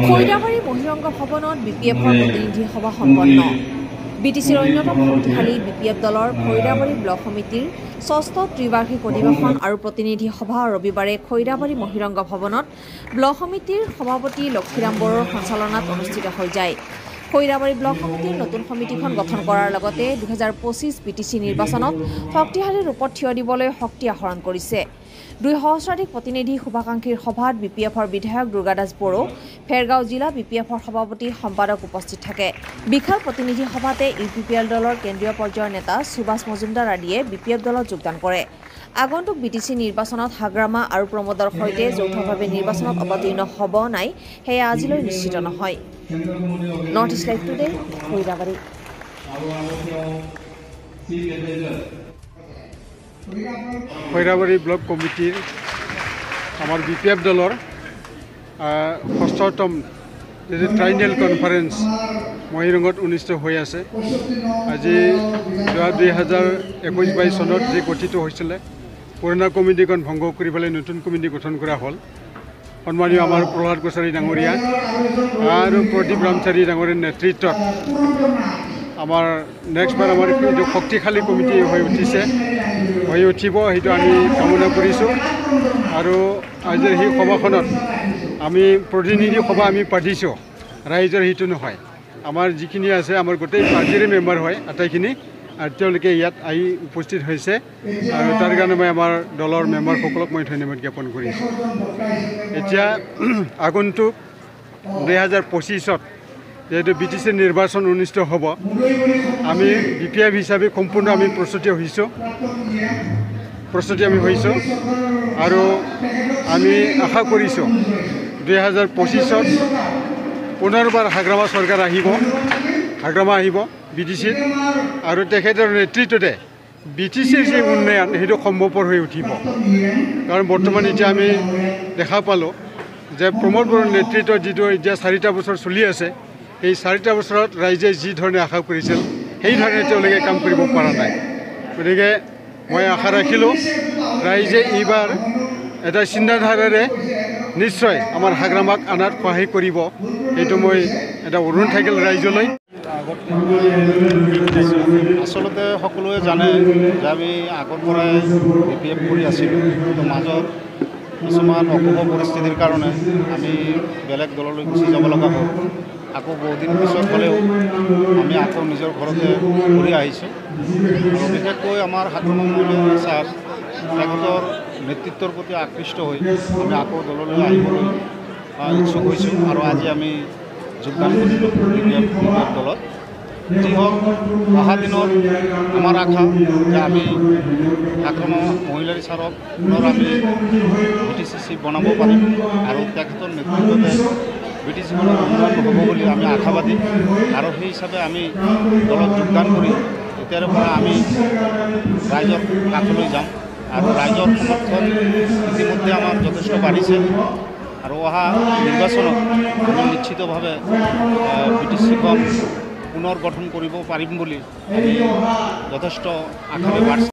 খৈৰাবাৰী বহিৰংগ ভৱনত বিপিএফৰ প্ৰতিনিধি সভা সম্পন্ন। বিটিচিৰ অন্যতম শক্তিশালী বিপিএফ দলৰ খৈৰাবাৰী ব্লক সমিতিৰ ৬ষ্ঠ ত্ৰিবাৰ্ষিক অধিৱেশন আৰু প্ৰতিনিধি সভা ৰবিবাৰে খৈৰাবাৰী বহিৰংগ ভৱনত ব্লক সমিতিৰ সভাপতি লক্ষীৰাম বড়োৰ সঞ্চালনাত অনুষ্ঠিত হৈ যায়। খৈৰাবাৰী ব্লক সমিতিৰ নতুন সমিতিখন গঠন কৰাৰ লগতে ২০২৫ বিটিচি নিৰ্বাচনত শক্তিশালী ৰূপত থিয় দিবলৈ শক্তি আহৰণ কৰিছে। ২ সহস্ৰাধিক প্ৰতিনিধি শুভাকাংক্ষীৰ সভাত বিপিএফৰ বিধায়ক দুৰ্গাদাস বড়ো, ফেৰগাঁও জিলা বিপিএফৰ সভাপতি সম্পাদক উপস্থিত থাকে। বিশাল প্ৰতিনিধি সভাতে ইউপিপিএল দলৰ কেন্দ্ৰীয় পৰ্যায়ৰ নেতা সুভাষ মজুমদাৰ আদিয়ে বিপিএফ দলত যোগদান কৰে। আগন্তুক বিটিচি নিৰ্বাচনত হাগ্ৰামা আৰু প্ৰমোদৰ সৈতে যৌথভাৱে নিৰ্বাচনত অৱতীৰ্ণ হ'ব নাই সেয়া আজিলৈ নিশ্চিত নহয়। North east live today, Khoirabari. Khoirabari block কমিটিৰ আমাৰ বিপিএফ দলৰ ৬ষ্ঠতম ট্ৰাইনেল কনফাৰেন্স মহিৰঙত অনুষ্ঠিত হৈ আছে। আজি ২০২১-২২ চনত যি গঠিত হৈছিলে পুৰণা কমিটিখন ভংগ কৰি পেলাই নতুন কমিটি গঠন কৰা হ'ল। সন্মানীয় আমাৰ প্ৰহ্লাদ গোস্বামী ডাঙৰীয়া আৰু প্ৰদীপ ৰামচাৰী ডাঙৰীয়াৰ নেতৃত্বত আমাৰ নেক্সটবাৰ আমাৰ এইটো শক্তিশালী কমিটি হৈ উঠিব সেইটো আমি কামনা কৰিছোঁ। আৰু আজিৰ সেই সভাখনত আমি প্ৰতিনিধি সভা আমি পাতিছোঁ, ৰাইজৰ সেইটো নহয়। আমাৰ যিখিনি আছে আমাৰ গোটেই পাৰ্টিৰে মেম্বাৰ হয় আটাইখিনি, আৰু তেওঁলোকে ইয়াত আহি উপস্থিত হৈছে আৰু তাৰ কাৰণে মই আমাৰ দলৰ মেম্বাৰসকলক মই ধন্যবাদ জ্ঞাপন কৰিছোঁ। এতিয়া আগন্তুক ২০২৫ত যিহেতু বিটিচি নিৰ্বাচন অনুষ্ঠিত হ'ব, আমি বিপিএফ হিচাপে সম্পূৰ্ণ আমি প্ৰস্তুতি হৈছোঁ আৰু আমি আশা কৰিছোঁ ২০২৫ত পুনৰবাৰ হাগ্ৰামা চৰকাৰ আহিব বিটিচিত, আৰু তেখেতৰ নেতৃত্বতে বিটিচিৰ যি উন্নয়ন সেইটো সম্ভৱপৰ হৈ উঠিব। কাৰণ বৰ্তমান এতিয়া আমি দেখা পালোঁ যে প্ৰমোদ বড়োৰ নেতৃত্বত যিটো এতিয়া ৪টা বছৰ চলি আছে, এই ৪টা বছৰত ৰাইজে যি ধৰণে আশা কৰিছিল সেই ধৰণে তেওঁলোকে কাম কৰিব পৰা নাই। গতিকে মই আশা ৰাখিলোঁ ৰাইজে এইবাৰ এটা চিন্তাধাৰাৰে নিশ্চয় আমাৰ হাগ্ৰামাক আনাত সহায় কৰিব, এইটো মই এটা অনুৰোধ থাকিল ৰাইজলৈ। আচলতে সকলোৱে জানে যে আমি আগৰ পৰাই বিপিএফ কৰি আছিলোঁ, কিন্তু মাজত কিছুমান অশুভ পৰিস্থিতিৰ কাৰণে আমি বেলেগ দললৈ গুচি যাব লগা হ'ল। আকৌ বহুদিন পিছত হ'লেও আমি আকৌ নিজৰ ঘৰতে ঘূৰি আহিছোঁ। আৰু বিশেষকৈ আমাৰ হাগ্ৰামা মহিলা ছাৰ তেখেতৰ নেতৃত্বৰ প্ৰতি আকৃষ্ট হৈ আমি আকৌ দললৈ আহিবলৈ ইচ্ছুক হৈছোঁ আৰু আজি আমি যোগদান কৰিলোঁ বিপিএফ দলত। যি হওক, অহা দিনত আমাৰ আশা যে আমি হাগ্ৰামা মহিলাৰ ছাৰক পুনৰ আমি বিটিচি বনাব পাৰিম আৰু তেখেতৰ নেতৃত্বতে বিটিচিখনৰ উন্নয়ন হ'ব বুলি আমি আশাবাদী। আৰু সেই হিচাপে আমি দলত যোগদান কৰি এতিয়াৰে পৰা আমি ৰাইজৰ কাষলৈ যাম আৰু ৰাইজৰ সমৰ্থন ইতিমধ্যে আমাৰ যথেষ্ট বাঢ়িছে আৰু অহা নিৰ্বাচনত আমি নিশ্চিতভাৱে বিটিচিখন পুনৰ গঠন কৰিব পাৰিম বুলি আমি যথেষ্ট আশাবাদী।